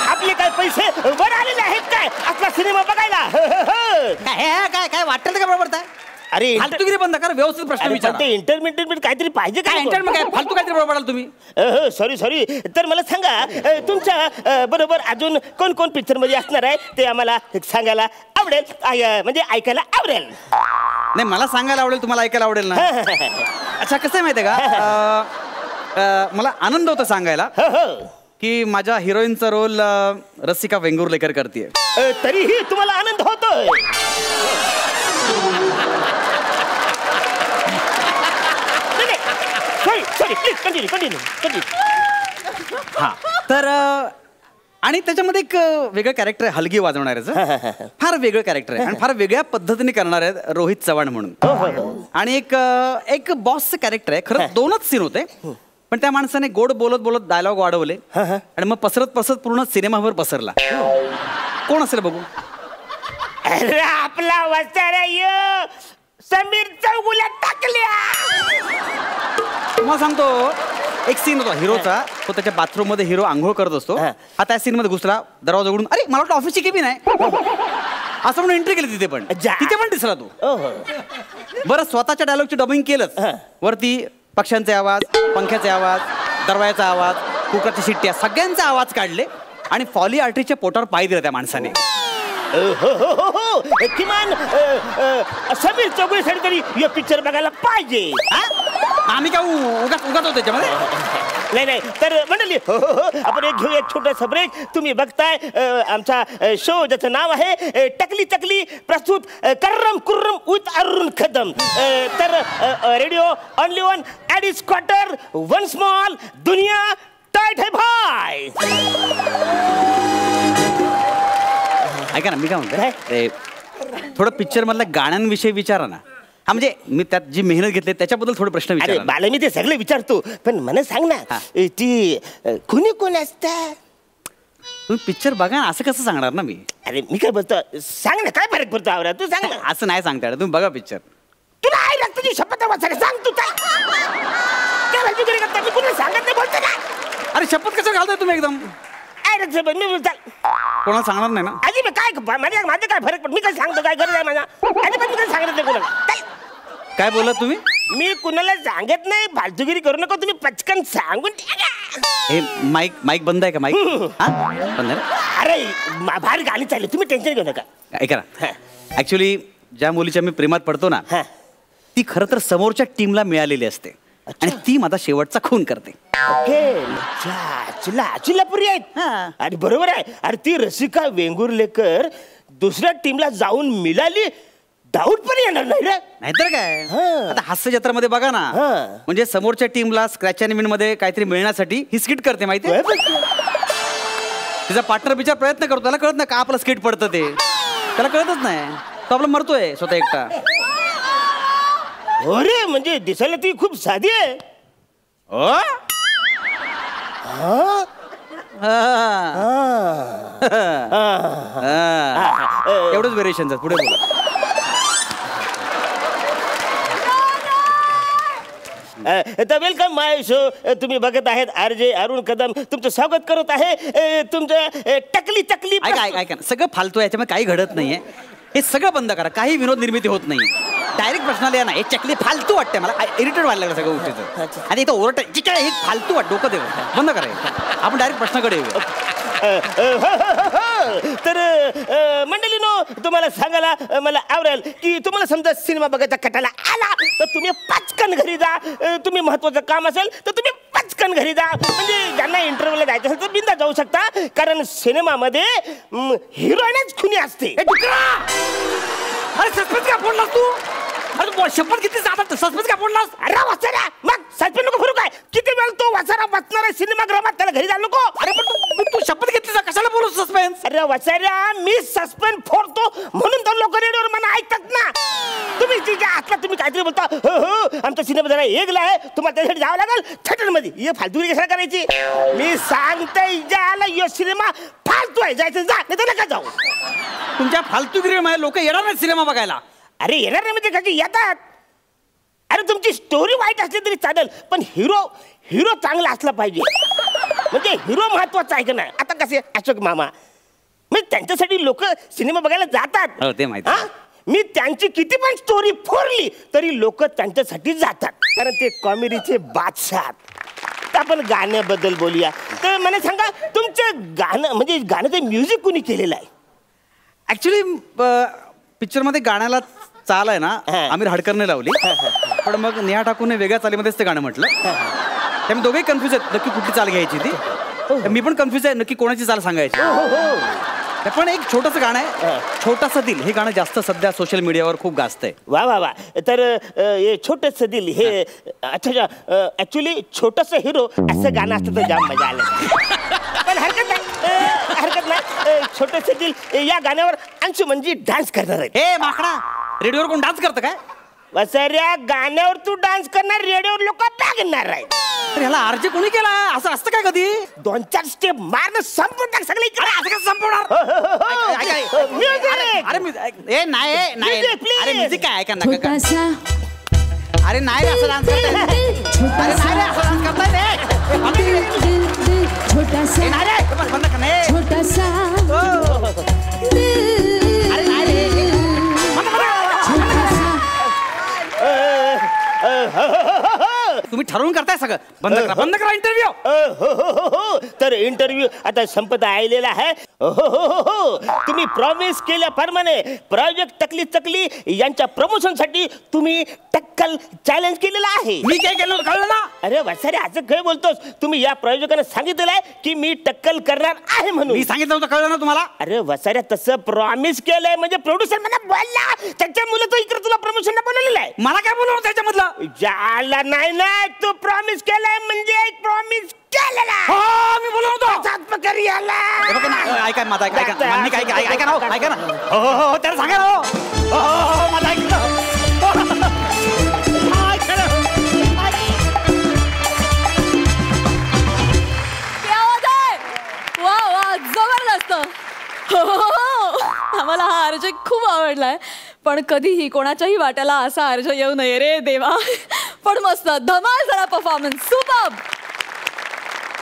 आपले काय पैसे वर आलेले आहेत काय आपला सिनेमा बघायला? काय काय वाटतं का बरोबर? अरे फालतूगिरी बंद कर, व्यवस्थित प्रश्न विचार. इंटरमिडिएट काहीतरी पाहिजे काय? फालतू काहीतरी बरोबर पडाल तुम्ही. सॉरी. तर मला सांगा, तुमच्या बरोबर अजून कोण कोण पिक्चर मध्ये असणार आहे ते आम्हाला सांगायला आवडेल, म्हणजे ऐकायला आवडेल. नाही, मला सांगायला आवडेल, तुम्हाला ऐकायला आवडेल ना. अच्छा, कसं आहे माहिती आहे का, मला आनंद होता सांगायला की माझ्या हिरोईनचा रोल रसिका वेंगुर्लेकर करते. तरीही तुम्हाला आनंद होतोय? Sorry please continue. हा, तर आणि त्याच्यामध्ये एक वेगळं कॅरेक्टर आहे, हलगी वाजवणाऱ्याचं. फार वेगळं कॅरेक्टर आहे आणि फार वेगळ्या पद्धतीने करणार आहेत, रोहित चव्हाण म्हणून. आणि एक बॉसचं कॅरेक्टर आहे. खरं 2च सीन होते, पण त्या माणसाने गोड बोलत बोलत डायलॉग वाढवले आणि मग पसरत पूर्ण सिनेमावर पसरला. कोण असेल बघू? अरे आपला वस्तारा समीर चौगुल्या टाकल्या. तुम्हाला सांगतो, एक सीन होता हिरोचा, तो त्याच्या बाथरूम मध्ये हिरो आंघोळ करत असतो. हा त्या सीन मध्ये घुसला, दरवाजा उघडून अरे मला वाटतं ऑफिसची केबिन आहे असं म्हणून एंट्री केली तिथे पण दिसला तो. बरं स्वतःच्या डायलॉगची डबिंग केलंच. वरती पक्ष्यांचे आवाज, पंख्याचे आवाज, दरवाजाचा आवाज, कुकरच्या शिट्ट्या सगळ्यांचे आवाज काढले आणि फॉली आर्टरीच्या पोटावर पाय दिला त्या माणसाने. किमान समीर चौगुलेसाठी तरी हे पिक्चर बघायला पाहिजे. आम्ही काय उगाच होतो त्याच्यामध्ये. नाही तर मंडळी आपण एक घेऊया एक छोटासा ब्रेक. तुम्ही बघताय आमचा शो ज्याचं नाव आहे टकली टकली, प्रस्तुत कर्रम कुर्रम विथ अरुण कदम. तर रेडिओ ओनली वन ॲडिस क्वार्टर, वन स्मॉल दुनिया टाइट है भाई. ऐका ना, मी काय म्हणतो थोडं पिक्चर मधल्या गाण्यांविषयी विचारा ना. हा म्हणजे मी त्यात जी मेहनत घेतली त्याच्याबद्दल थोडे प्रश्न विचार. बाला मी ते सगळे विचारतो, पण मला सांग ना ती कुणी कोण असतात? तुम्ही पिक्चर बघा ना, असं कसं सांगणार ना मी. अरे मी काय बोलतो, सांग ना काय फरक पडतो आवरा, तू सांग ना. असं नाही सांगता तुम्ही बघा पिक्चर. तुला आई लागतं तुझी शपथ वाचायला सांग तू काय व्हायची तरी करता, मी कुणाला सांगत नाही बोलतो ना. अरे शपथ कसं घालताय तुम्ही एकदम? मी कोणाला सांगणार नाही ना? आधी मी काय माझे काय फरक पडतो, मी काय सांगतो, काय गरज आहे माझा. आधी पण मी काय सांगत नाही कुणाला. काय बोलत तुम्ही? मी कुणाला सांगत नाही, फालतूगिरी करू नका तुम्ही, पटकन सांगून हे माईक बंद आहे का? माईक बंद आहे. अरे बाहेर गाणी चालली, तुम्ही टेन्शन घेऊ नका. ऐका ना, ऍक्च्युली ज्या मुलीच्या मी प्रेमात पडतो ना ती खरं तर समोरच्या टीमला मिळालेली असते आणि ती माझा शेवटचा खून करते. चिल्लापुरी आहेत आणि बरोबर आहे. अरे ती रसिका वेंगुर्लेकर दुसऱ्या टीमला जाऊन मिळाली, डाऊट पण येणार नाही रे. नाहीतर काय, आता हास्य जत्रामध्ये बघा ना, म्हणजे समोरच्या टीमला स्क्रॅच अँड विन मध्ये काहीतरी मिळण्यासाठी ही स्किट करते माहिती. तिचा पार्टनर बिचार प्रयत्न करतो, त्याला कळत नाही का आपलं स्किट पडतं ते, त्याला कळतच नाही, तो आपला मरतोय स्वतः एकटा. अरे म्हणजे दिसायला ती खूप साधी आहे. एवढंच व्हेरिएशन पुढे बोला. तर वेलकम माय शो. तुम्ही बघत आहेत RJ अरुण कदम, तुमचं स्वागत करत आहे तुमचं टकली टकली. ऐका ना, सगळं फालतू आहे, याच्यामध्ये काही घडत नाहीये. हे सगळं बंद करा, काही विनोद निर्मिती होत नाही. डायरेक्ट प्रश्नाला या ना, हे चकली फालतू वाटते मला, इरिटेट व्हायला लागलं सगळं गोष्टीचं. आणि इथं ओरट हे फालतू वाट, डोकं देऊ बंद करा. आपण डायरेक्ट प्रश्नाकडे येऊ. तर मंडळीनो, तुम्हाला सांगायला मला आवडेल की तुम्हाला समजा सिनेमा बघायचा कटाला आला तर तुम्ही पटकन घरी जा. तुम्ही महत्वाचं काम असेल तर तुम्ही पटकन घरी जा. म्हणजे ज्यांना इंटरव्ह्यूला जायचं असेल तर बिंदा जाऊ शकता, कारण सिनेमामध्ये हिरोईनच खुनी असते. अरे सस्पेन्स का फोडलास तू? अरे शपथ किती जातात, सस्पेन्स का फोडलास? अरे वाचारा, मग सस्पेन्स नको फरक आहे. किती वेळ तो वाचारा वाचणार आहे सिनेमागृहात, त्याला घरी जायला नको. अरे पण तू शपथ घेतली, कशाला बोलू सस्पेन्स? अरे वाचाऱ्या, मी सस्पेन्स फोडतो म्हणून तर लोक रेडिओवर मला ऐकतात ना. तुम्ही तिच्या हातला तुम्ही काहीतरी बोलता, हो आमचा सिनेमा जरा एकला आहे, तुम्हाला त्यासाठी जावं लागेल थिएटर मध्ये. हे फालतूगिरी कशाला करायची? मी सांगते ज्याला यो सिनेमा फालतू आहे, जायचं जा, नाही तर नका जाऊ. तुमच्या फालतूगिरीमुळे लोक येणार नाही सिनेमा बघायला. अरे येणार नाही म्हणजे कशी येतात. अरे तुमची स्टोरी वाईट असली तरी चालेल, पण हिरो चांगला असला पाहिजे. म्हणजे हिरो महत्वाचा आहे का नाही. आता कसे अशोक मामा, म्हणजे त्यांच्यासाठी लोक सिनेमा बघायला जातात. ते माहिती. मी त्यांची किती पण स्टोरी फोडली तरी लोक त्यांच्यासाठी जातात, कारण ते कॉमेडीचे बादशाह. तर आपण गाण्याबद्दल बोलूया. तर मला सांगा, तुमचं गाणं म्हणजे गाण्याचं म्युझिक कुणी केलेलं आहे? ऍक्च्युली पिक्चरमध्ये गाण्याला चाल आहे ना आमिर हडकरने लावली, पण मग नेहा ठाकूरने वेगळ्या चालीमध्येच ते गाणं म्हटलं. त्यामुळे दोघेही कन्फ्युज आहेत नक्की कुठली चाल घ्यायची ती. मी पण कन्फ्युज आहे नक्की कोणाची चाल सांगायची. पण एक छोटंसं गाणं आहे, छोटासा दिल, हे गाणं जास्त सध्या सोशल मीडियावर खूप गाजतंय. वा वा वा. तर हे छोटंसं दिल हे अच्छा ऍक्च्युली छोटंसं हिरो असं गाणं असतं तर जाम मजा आलं. पण हरकत नाही, छोटंसं दिल या गाण्यावर अंशू म्हणजे डान्स करणार आहे. हे माकडा, रेडिओवर कोण डान्स करतं काय? वसर्या, गाण्यावर तू डान्स करणार, रेडिओवर लोक बघणार आहे. ह्याला आरजे कोणी केला? असं असतं काय कधी? 2-4 स्टेप मारणं संपवून टाक सगळे. असं कसं संपवणार? अरे म्युझिक काय ऐका नका. अरे नाही रे असं डान्स करताय. अरे नाही रे असं डान्स करताय. छोटासा छोटासा तुम्ही ठरवून करताय सगळं. बंद करा इंटरव्ह्यू. हो. तर इंटरव्ह्यू आता संपत आलेला आहे. हो. तुम्ही प्रॉमिस केल्याप्रमाणे प्रोजेक्ट टकली चकली यांच्या प्रमोशन साठी तुम्ही टक्कल चॅलेंज केलेलं आहे. मी काय केलं कळलं ना? अरे वसारे असं काय बोलतोस? तुम्ही या प्रायोजकाने सांगितलेलं आहे की मी टक्कल करणार आहे म्हणून. मी सांगितलं होतं कळलं ना तुम्हाला? अरे वसाऱ्या तसं प्रॉमिस केलंय म्हणजे प्रोड्युसर मला बोलला त्याच्यामुळे तो इकडे तुला प्रमोशन बनवलेलं आहे. मला काय बोलवलं त्याच्यामधलं? जाला नाही तू प्रॉमिस केलंय म्हणजे एक प्रॉमिस केलेला. मी बोलवतो पकडी आला. ऐका माझा ऐका ना हो त्याला सांगा ना हो माझा ऐकलं. वा जबरदस्त. आम्हाला हा अर्ज खूप आवडलाय पण कधीही कोणाच्याही वाट्याला असा अर्ज येऊ नये रे देवा. पण मस्त धमाल झाला परफॉर्मन्स. सुपर्ब.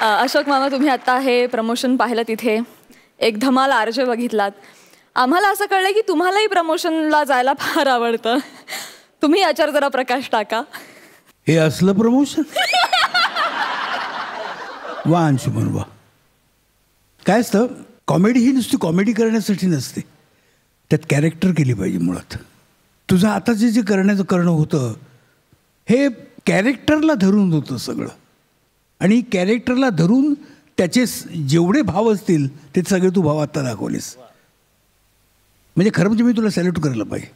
अशोक मामा तुम्ही आता हे प्रमोशन पाहिलं तिथे एक धमाल अर्ज बघितलात. आम्हाला असं कळलं की तुम्हालाही प्रमोशनला जायला फार आवडतं. तुम्ही याच्यावर जरा प्रकाश टाका. हे असलं प्रमोशन वा अंशुमन वा. काय असतं कॉमेडी ही नुसती कॉमेडी करण्यासाठी नसते त्यात कॅरेक्टर केली पाहिजे. मुळात तुझं आता जे करणं होतं हे कॅरेक्टरला धरून होतं सगळं आणि कॅरेक्टरला धरून त्याचे जेवढे भाव असतील ते सगळे तू भाव आत्ता दाखवलेस. म्हणजे खरं म्हणजे मी तुला सॅल्यूट करायला पाहिजे.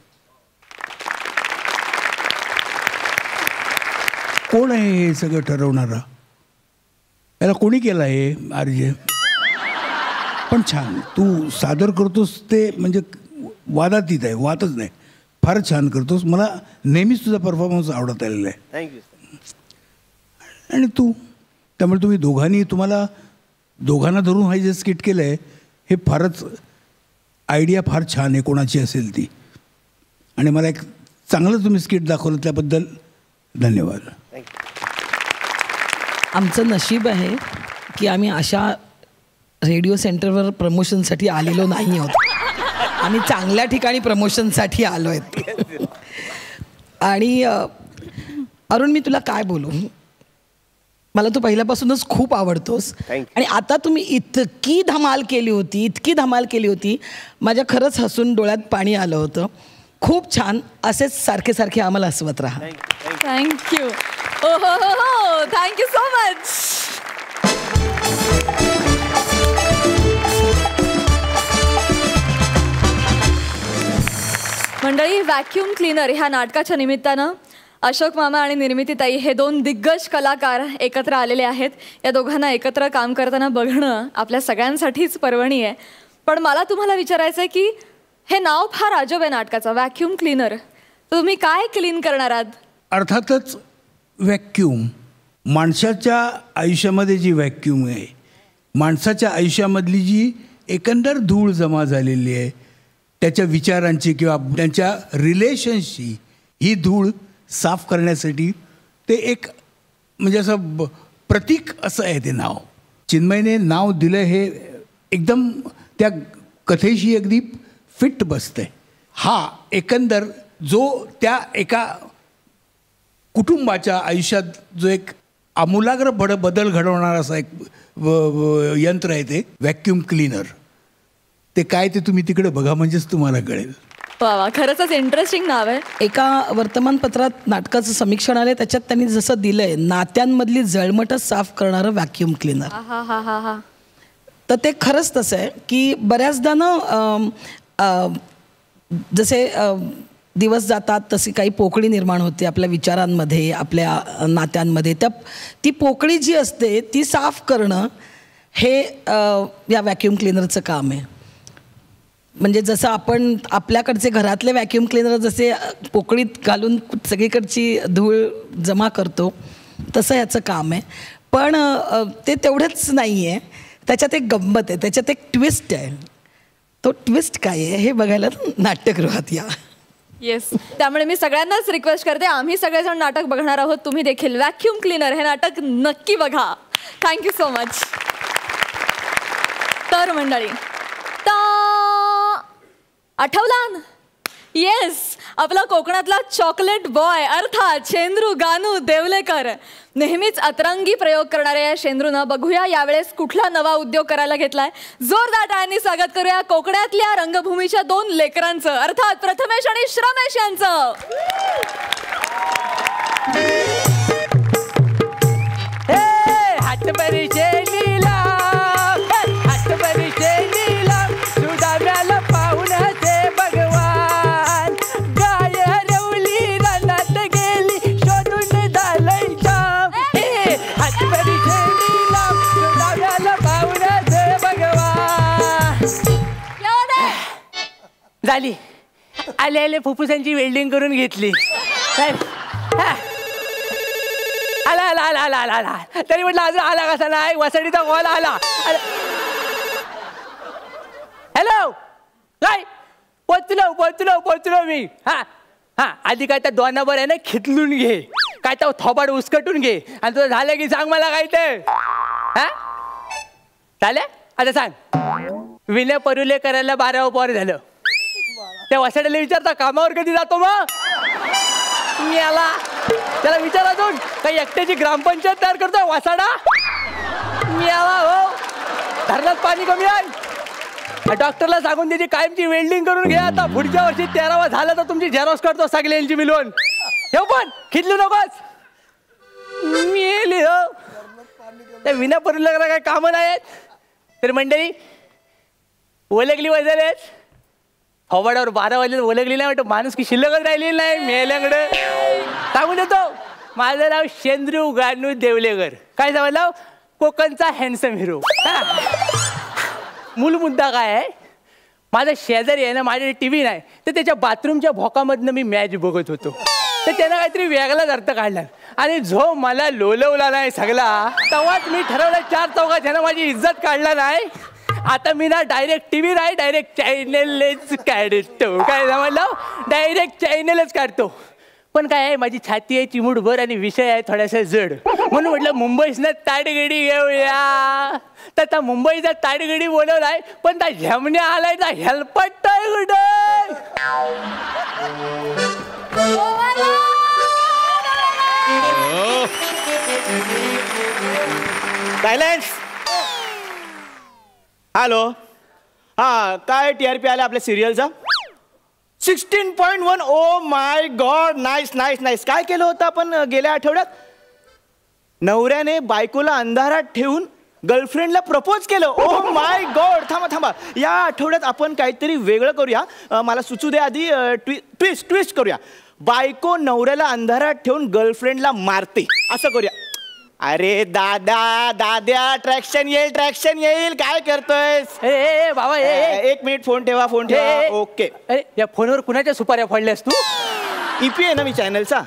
कोण आहे हे सगळं ठरवणारा? याला कोणी केलं आहे आर्य? पण छान तू सादर करतोस ते म्हणजे वादातीत आहे. वादच नाही. फारच छान करतोस. मला नेहमीच तुझा परफॉर्मन्स आवडत आलेला आहे. थँक्यू. आणि तू त्यामुळे तुम्हाला दोघांना धरून हे जे स्किट केलं आहे हे फारच आयडिया फार छान आहे कोणाची असेल ती. आणि मला एक चांगलं तुम्ही स्किट दाखवलं त्याबद्दल धन्यवाद. आमचं नशीब आहे की आम्ही अशा रेडिओ सेंटरवर प्रमोशनसाठी आलेलो नाही आहोत. आम्ही चांगल्या ठिकाणी प्रमोशनसाठी आलो आहेत. आणि अरुण मी तुला काय बोलू, मला तू पहिल्यापासूनच खूप आवडतोस आणि आता तुम्ही इतकी धमाल केली होती माझ्या खरंच हसून डोळ्यात पाणी आलं होतं. खूप छान. असेच सारखे सारखे आम्हाला हसवत राहा. थँक्यू. हो थँक्यू सो मच. मंडळी व्हॅक्यूम क्लीनर ह्या नाटकाच्या निमित्तानं अशोक मामा आणि निर्मितीताई हे दोन दिग्गज कलाकार एकत्र आलेले आहेत. या दोघांना एकत्र काम करताना बघणं आपल्या सगळ्यांसाठीच पर्वणी आहे. पण मला तुम्हाला विचारायचं आहे की हे नाव फार अजब आहे नाटकाचं, व्हॅक्यूम क्लीनर. तर तुम्ही काय क्लीन करणार आहात? अर्थातच व्हॅक्यूम. माणसाच्या आयुष्यामध्ये जी व्हॅक्यूम आहे, माणसाच्या आयुष्यामधली जी एकंदर धूळ जमा झालेली आहे त्याच्या विचारांची किंवा त्यांच्या रिलेशन्सची, ही धूळ साफ करण्यासाठी ते एक म्हणजे असं प्रतीक असं आहे ते नाव. चिन्मयने नाव दिलं हे एकदम त्या कथेशी अगदी फिट बसतं आहे. हा एकंदर जो त्या एका कुटुंबाच्या आयुष्यात जो एक आमूलाग्र बदल घडवणारा असा एक यंत्र आहे ते व्हॅक्यूम क्लीनर. ते काय ते तुम्ही तिकडे बघा म्हणजेच तुम्हाला कळेल. वा खरंच इंटरेस्टिंग नाव आहे. एका वर्तमानपत्रात नाटकाचं समीक्षण आलं त्याच्यात त्यांनी जसं दिलंय नात्यांमधली जळमटच साफ करणारं व्हॅक्यूम क्लीनर. तर ते खरंच तसं आहे की बऱ्याचदा ना जसे दिवस जातात तशी काही पोकळी निर्माण होते आपल्या विचारांमध्ये, आपल्या नात्यांमध्ये. ती पोकळी जी असते ती साफ करणं हे या व्हॅक्यूम क्लीनरचं काम आहे. म्हणजे जसं आपण आपल्याकडचे घरातले व्हॅक्यूम क्लीनर जसे पोकळीत घालून सगळीकडची धूळ जमा करतो तसं ह्याचं काम आहे. पण ते तेवढंच नाही आहे, त्याच्यात एक गंमत आहे, त्याच्यात एक ट्विस्ट आहे. तो ट्विस्ट काय आहे हे बघायला नाट्यगृहात या. येस. त्यामुळे मी सगळ्यांनाच रिक्वेस्ट करते, आम्ही सगळेजण नाटक बघणार आहोत, तुम्ही देखील व्हॅक्यूम क्लीनर हे नाटक नक्की बघा. Thank you so much. तर मंडळी आठवला? येस, आपला कोकणातला चॉकलेट बॉय अर्थात शेंद्रू गानू देवलेकर. नेहमीच अतरंगी प्रयोग करणाऱ्या या शेंद्रूनं बघूया यावेळेस कुठला नवा उद्योग करायला घेतलाय. जोरदार टाळ्यांनी स्वागत करूया कोकणातल्या रंगभूमीच्या 2 लेकरांचं अर्थात प्रथमेश आणि श्रमेश यांचं. झाली. आले आले फुफ्फुसांची वेल्डिंग करून घेतली. आला आला आला आला आला आला तरी म्हटलं अजून आला कसा नाही. वसडीचा कॉल आला. हॅलो काय पोचलो पोचलो पोचलो मी. हा हा आधी काय त्या दोनावर आहे ना खिचलून घे, काय तर थोबाड उस्कटून घे आणि तुझं झालं की सांग मला काय ते. हा चालेल. आता सांग विनय परुले करायला 12व पॉर झालं. त्या वसाड्याला विचारता कामावर कधी जातो मग. मी आला त्याला विचारा दोन काही एकट्याची ग्रामपंचायत तयार करतोय वसाडा. मी आला हो धरणात पाणी कमी आहे. डॉक्टरला सांगून त्याची कायमची वेल्डिंग करून घ्या. आता पुढच्या वर्षी 13वा झालं तर तुमची झेरॉक्स करतो सगळ्यांची मिळून. हे पण खिचलू नकोस. मी हो त्या विना परुला काय कामं नाही आहेत. तर मंडळी ओळखली वजलेच फवाडावर 12 वाजले ओळखली नाही. वाटतं माणूस की शिल्लकच राहिली नाही मेल्याकडे. सांगून देतो माझं नाव शेंद्रू गानू देवलेकर. काय सांगितलं कोकणचा हँडसम हिरो. मूल मुद्दा काय आहे माझा शेजारी आहे ना माझ्या TV नाही तर त्याच्या बाथरूमच्या भोकामधनं मी मॅच बघत होतो. तर त्यानं काहीतरी वेगळाच अर्थ काढला आणि जो मला लोलवला नाही सगळा तेव्हाच मी ठरवलं 4 चौघात ह्यानं माझी इज्जत काढला नाही. आता मी ना डायरेक्ट TV नाही डायरेक्ट चॅनलच काढतो. काय समजलं डायरेक्ट चॅनलच काढतो. पण काय आहे माझी छाती आहे चिमूटभर आणि विषय आहे थोडासा जड म्हणून म्हटलं मुंबईसनं ताटगडी घेऊया. तर त्या मुंबईचा ताटगडी बोलवलाय पण त्या झेमण्या आलाय त्या हेल्पट सायलेन्स. हॅलो हा काय TRP आला आपल्या सिरियलचा 16.1. Oh my God nice nice nice. काय केलं होतं आपण गेल्या आठवड्यात. नवऱ्याने बायकोला अंधारात ठेवून गर्लफ्रेंडला प्रपोज केलं. Oh my God. थांबा थांबा या आठवड्यात आपण काहीतरी वेगळं करूया. मला सुचू दे आधी. ट्विस्ट करूया. बायको नवऱ्याला अंधारात ठेवून गर्लफ्रेंडला मारते असं करूया. अरे दादा दाद्या ट्रॅक्शन येईल काय करतोय. बाबा 1 मिनिट फोन ठेवा ओके. अरे या फोनवर कुणाच्या सुपाऱ्या फोडल्यास तू. EP आहे ना मी चॅनलचा.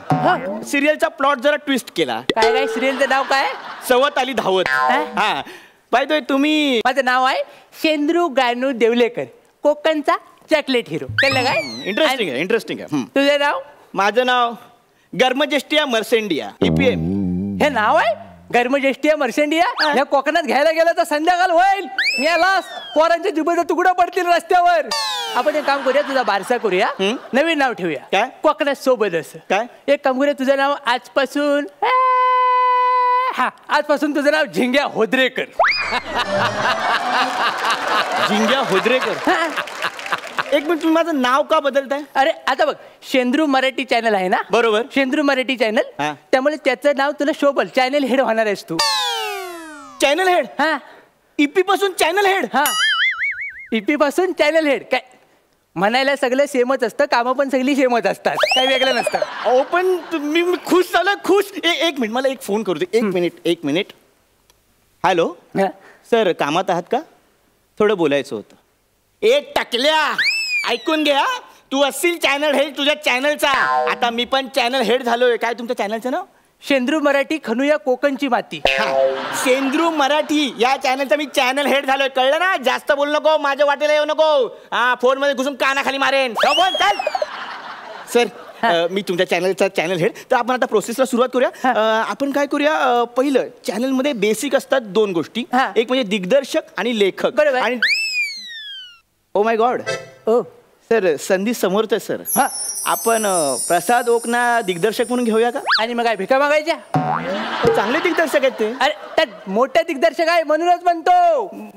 सिरियलचा प्लॉट जरा ट्विस्ट केला. काय काय सिरियलचं नाव काय सवत आली धावत. हा बाय द वे तुम्ही. माझं नाव आहे शेंद्रू गानू देवलेकर कोकणचा चॉकलेट हिरो. कळलं काय. इंटरेस्टिंग आहे. तुझं नाव. माझं नाव गर्मजेस्टिया मर्सेंडिया. EPM हे नाव आहे गर्मजेस्टिया मर्सेंडिया. या कोकणात घ्यायला गेलं तर संध्याकाळ होईल. याला पोरांच्या जिभेचा तुकडा पडतील रस्त्यावर. आपण एक काम करूया तुझा बारसा करूया नवीन नाव ठेवूया. काय कोकणात सोबत असं काय. एक काम करूया तुझं नाव आजपासून आजपासून तुझं नाव झिंग्या होद्रेकर. झिंग्या होद्रेकर. एक मिनिट तुम्ही माझं नाव का बदलताय. अरे आता बघ शेंद्रू मराठी चॅनल आहे ना. बरोबर शेंद्रू मराठी चॅनल. त्यामुळे त्याचं नाव तुला शोभल. चॅनल हेड होणार आहेस तू. Channel head. हा EP पासून चॅनल हेड. हा EP पासून चॅनल हेड. काय म्हणायला सगळं सेमच असतं. कामं पण सगळी सेमच असतात. काही वेगळं नसतं. अहो पण मी खुश झालं खुश. एक मिनिट मला एक फोन करू दे. एक मिनिट. हॅलो सर कामात आहात का. थोडं बोलायचं होतं. एक टकल्या ऐकून घ्या. तू असशील चॅनल हेड तुझ्या चॅनलचा. आता मी पण चॅनल हेड झालोय. काय तुमच्या चॅनलचं नाव शेंद्रू मराठी खणूया कोकणची माती. शेंद्रू मराठी या चॅनलचा मी चॅनल हेड झालोय. कळलं ना. जास्त बोलू नको माझ्या वाटेला येऊ नको. हा फोन मध्ये घुसून कानाखाली मारेन. बोल चल. सर मी तुमच्या चॅनलचा चॅनल हेड. तर आपण आता प्रोसेसला सुरुवात करूया. आपण काय करूया, पहिलं चॅनलमध्ये बेसिक असतात 2 गोष्टी. एक म्हणजे दिग्दर्शक आणि लेखक. आणि oh my God, O sir, संधी समोरच आहे सर. आपण प्रसाद ओकना दिग्दर्शक म्हणून घेऊया का? आणि मग काय भिका मागायच्या? चांगले दिग्दर्शक आहेत ते. अरे त्यात मोठे दिग्दर्शक आहे म्हणूनच म्हणतो.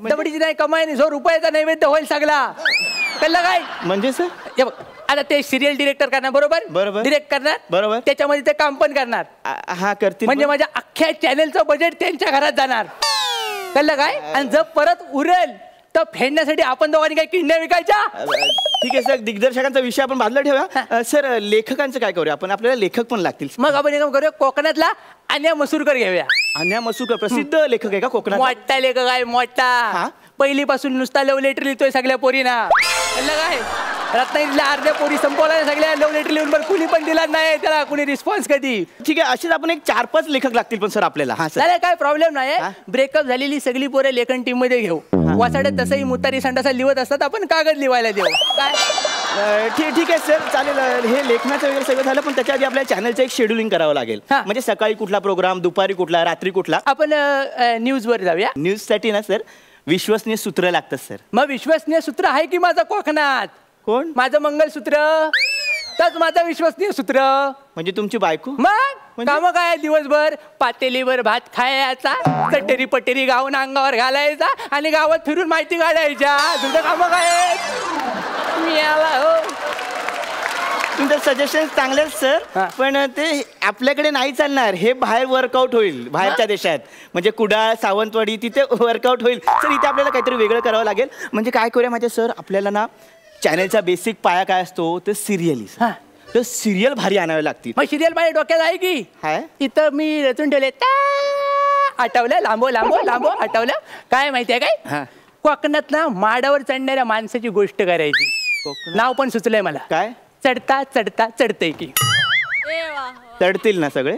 दबडीची नाही कमाई नाही, 100 रुपयाचा नैवेद्य होईल सगळा. कळलं काय? म्हणजे सर हे बघ, आता ते सिरियल डिरेक्टर करणार, बरोबर? बरोबर. डिरेक्ट करणार, बरोबर. त्याच्यामध्ये ते काम पण करणार. हा करतील. म्हणजे माझ्या अख्ख्या चॅनलचं बजेट त्यांच्या घरात जाणार. कळलं काय? आणि जर परत उरेल तर फेडण्यासाठी आपण दोघांनी काही किडण्या विकायच्या. ठीक आहे सर, दिग्दर्शकांचा विषय आपण बाजूला ठेवूया. सर, लेखकांचं काय करूया आपण? आपल्याला लेखक पण लागतील. मग आपण एक करूया, कोकणातला अन्या मसूरकर घेऊया. अन्या मसूरकर प्रसिद्ध लेखक आहे का कोकणात? मोठा लेखक आहे, मोठा. पहिलीपासून नुसता लव्ह लेटर लिहितोय सगळ्या पोरीना. कळलं काय? रत्नागिरीला अर्ध्या पोरी संपवल्या सगळ्या लव्ह लेटर लिहून, पण कुणी पण दिला नाही त्याला, कुणी रिस्पॉन्स कधी. ठीक आहे, असेच आपण एक 4-5 लेखक लागतील पण सर आपल्याला. हा सर, काय प्रॉब्लेम नाही. ब्रेकअप झालेली सगळी पोरे लेखन टीम मध्ये घेऊ. वाचाड्यात तसंही मुतारी संडासा लिहत असतात, आपण कागद लिहायला देऊ. काय ठीक आहे सर, चालेल. हे लेखनाचं वगैरे सगळं झालं, पण त्याच्या आधी आपल्या चॅनलचं एक शेड्युलिंग करावं लागेल. म्हणजे सकाळी कुठला प्रोग्राम, दुपारी कुठला, रात्री कुठला. आपण न्यूजवर जाऊया. न्यूजसाठी ना सर विश्वसनीय सूत्र लागतात सर. मग विश्वसनीय सूत्र आहे की माझं कोकणात? कोण? माझं मंगलसूत्र. तच माझं विश्वसनीय सूत्र. म्हणजे तुमची बायको? मग काम काय? दिवसभर पातेलीवर भात खायचा, चटेरी पटेरी गाऊन अंगावर घालायचा आणि गावात फिरून माहिती काढायच्या. तुझं काम काय? मी आला हो. तुमचं सजेशन चांगले सर, पण ते आपल्याकडे नाही चालणार. हे बाहेर वर्कआउट होईल, बाहेरच्या देशात. म्हणजे कुडाळ, सावंतवाडी, तिथे वर्कआउट होईल. सर, इथे आपल्याला काहीतरी वेगळं करावं लागेल. म्हणजे काय करूया माहिती सर, आपल्याला ना चॅनलचा बेसिक पाया काय असतो तर सिरियली. तर सिरियल भारी आणावे लागतील. मग सिरियल माझ्या डोक्यात आहे की? हाय. इथं मी रचून ठेवले, आठवलं लांबो लांबो लांबो आठवलं. काय माहितीये काय? कोकणात ना माडावर चढणाऱ्या माणसाची गोष्ट करायची. नाव पण सुचलंय मला. काय? चढता चढता चढतंय की. चढतील ना सगळे?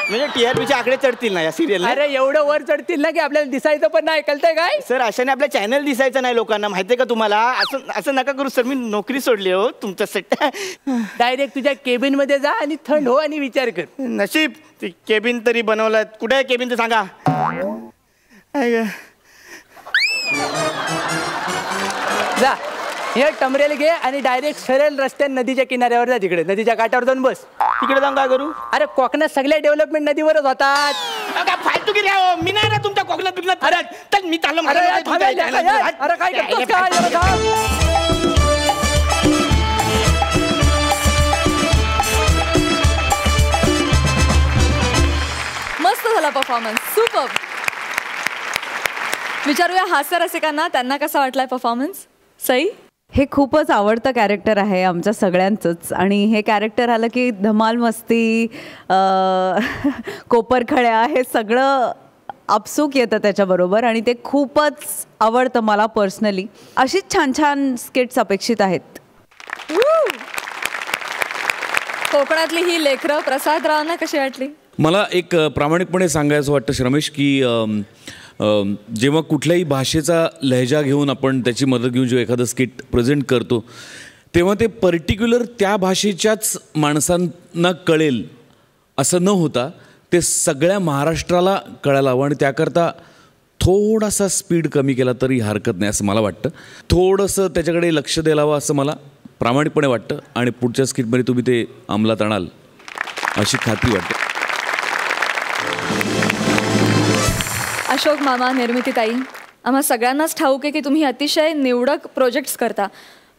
म्हणजे TRPचे आकडे चढतील ना या सिरियल? अरे एवढं वर चढतील ना की आपल्याला दिसायचं पण नाही. कळतंय काय? सर, अशाने आपल्या चॅनल दिसायचं नाही लोकांना, माहितीये का तुम्हाला? असं नका करू सर, मी नोकरी सोडली हो तुमच्या सेट. डायरेक्ट तुझ्या केबिन मध्ये जा आणि थंड हो आणि विचार कर. नशीब ती केबिन तरी बनवलाय. कुठे आहे केबिन ते सांगा. जा, हे टमरेल घे आणि डायरेक्ट सरळ रस्त्याने नदीच्या किनाऱ्यावर जा. तिकडे नदीच्या काठावर जाऊन बस. तिकडे जाऊन काय करू? अरे कोकणात सगळ्या डेव्हलपमेंट नदीवरच होतात. फालतू गिरी आहे, मी नाही ना तुमच्या कोकणात बिकणात. अरे मी चाललो. अरे काय करतोस काय? मस्त झाला परफॉर्मन्स, सुपर. विचारूया हास्य रसिकांना, त्यांना कसा वाटलाय परफॉर्मन्स? सई? हे खूपच आवडतं कॅरेक्टर आहे आमच्या सगळ्यांचंच. आणि हे कॅरेक्टर आलं की धमाल मस्ती, कोपरखळ्या, हे सगळं आपसूक येतं त्याच्याबरोबर. आणि ते खूपच आवडतं मला पर्सनली. अशीच छान छान स्किट्स अपेक्षित आहेत. कोकणातली ही लेकरं प्रसादरावांना कशी वाटली? मला एक प्रामाणिकपणे सांगायचं वाटतं श्रमेश, की जेव्हा कुठल्याही भाषेचा लहजा घेऊन आपण त्याची मदत घेऊन जेव्हा एखादं स्किट प्रेझेंट करतो, तेव्हा ते पर्टिक्युलर त्या भाषेच्याच माणसांना कळेल असं न होता ते सगळ्या महाराष्ट्राला कळायला हवं. आणि त्याकरता थोडासा स्पीड कमी केला तरी हरकत नाही असं मला वाटतं. थोडंसं त्याच्याकडे लक्ष द्यायला हवं असं मला प्रामाणिकपणे वाटतं. आणि पुढच्या स्किटमध्ये तुम्ही ते अंमलात आणाल अशी खात्री वाटते. अशोक मामा, निर्मितीताई, आम्हा सगळ्यांनाच ठाऊक आहे की तुम्ही अतिशय निवडक प्रोजेक्ट्स करता.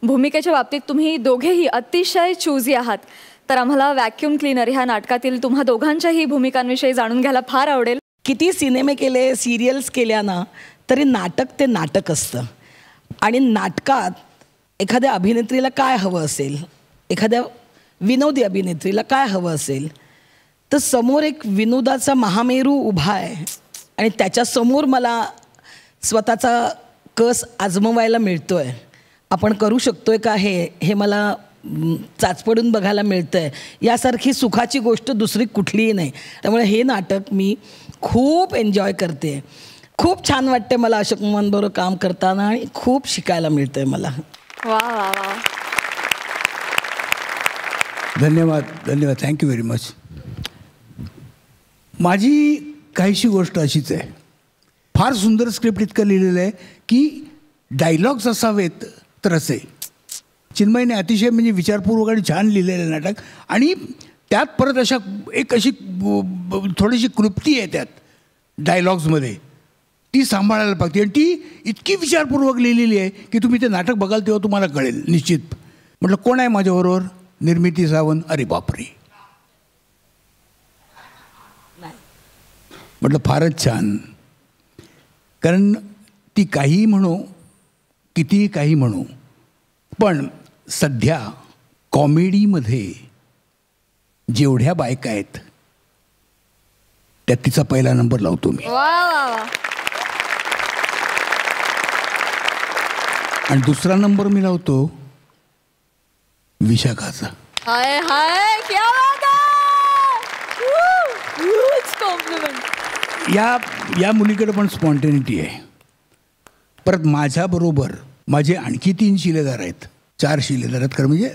भूमिकेच्या बाबतीत तुम्ही दोघेही अतिशय चूजी आहात. तर आम्हाला व्हॅक्यूम क्लीनर ह्या नाटकातील तुम्हा दोघांच्याही भूमिकांविषयी जाणून घ्यायला फार आवडेल. किती सिनेमे केले, सिरियल्स केल्या ना, तरी नाटक ते नाटक असतं. आणि नाटकात एखाद्या अभिनेत्रीला काय हवं असेल, एखाद्या विनोदी अभिनेत्रीला काय हवं असेल, तर समोर एक विनोदाचा महामेरू उभा आहे आणि त्याच्यासमोर मला स्वतःचा कस आजमवायला मिळतो आहे. आपण करू शकतो आहे का हे मला चाचपडून बघायला मिळतं आहे. यासारखी सुखाची गोष्ट दुसरी कुठलीही नाही. त्यामुळे हे नाटक मी खूप एन्जॉय करते. खूप छान वाटते मला अशोक मामांबरोबर काम करताना आणि खूप शिकायला मिळतं आहे मला. वा वा वा. धन्यवाद धन्यवाद, थँक्यू व्हेरी मच. माझी काहीशी गोष्ट अशीच आहे, फार सुंदर स्क्रिप्ट इतकं लिहिलेलं आहे की डायलॉग्स असावेत तर असे. चिन्मयने अतिशय म्हणजे विचारपूर्वक आणि छान लिहिलेलं नाटक, आणि त्यात परत अशा एक अशी थोडीशी क्लृप्ती आहे त्यात डायलॉग्समध्ये, ती सांभाळायला पाहिजे. आणि ती इतकी विचारपूर्वक लिहिलेली आहे की तुम्ही ते नाटक बघाल तेव्हा तुम्हाला कळेल निश्चित. म्हटलं कोण आहे माझ्याबरोबर? निर्मिती सावंत. अरे बापरे, म्हटलं फारच छान. कारण ती काहीही म्हणू, कितीही काही म्हणू, पण सध्या कॉमेडीमध्ये जेवढ्या बायका आहेत त्यात तिचा पहिला नंबर लावतो मी. आणि दुसरा नंबर मी लावतो विशाखाचा. हाय हाय, क्या बात आहे. Huge compliment. या मुलीकडे पण स्पॉन्टेनिटी आहे. परत माझ्याबरोबर माझे आणखी 3 शिलेदार आहेत, 4 शिलेदार आहेत खरं म्हणजे,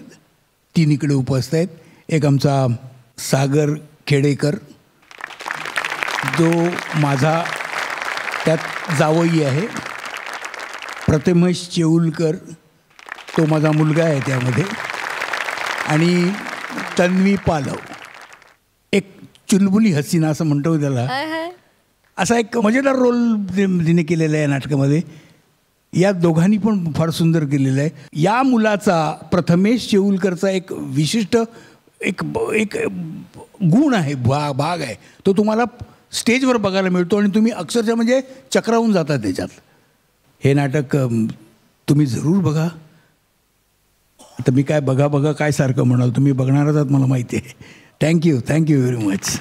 3 इकडे उपस्थित आहेत. एक आमचा सागर खेडेकर जो माझा त्यात जावई आहे, प्रथमेश चेऊलकर तो माझा मुलगा आहे त्यामध्ये, आणि तन्वी पालव, एक चुलबुली हसीना असं म्हणतो त्याला, असा एक मजेदार रोल तिने केलेला आहे या नाटकामध्ये. या दोघांनी पण फार सुंदर केलेलं आहे. या मुलाचा, प्रथमेश चेऊलकरचा एक विशिष्ट एक गुण आहे, भाग आहे, तो तुम्हाला स्टेजवर बघायला मिळतो आणि तुम्ही अक्षरशः म्हणजे चक्रावून जाता त्याच्यात. हे नाटक तुम्ही जरूर बघा. आता मी काय बघा काय सारखं म्हणाल, तुम्ही बघणारच आहात मला माहिती आहे. Thank you very much.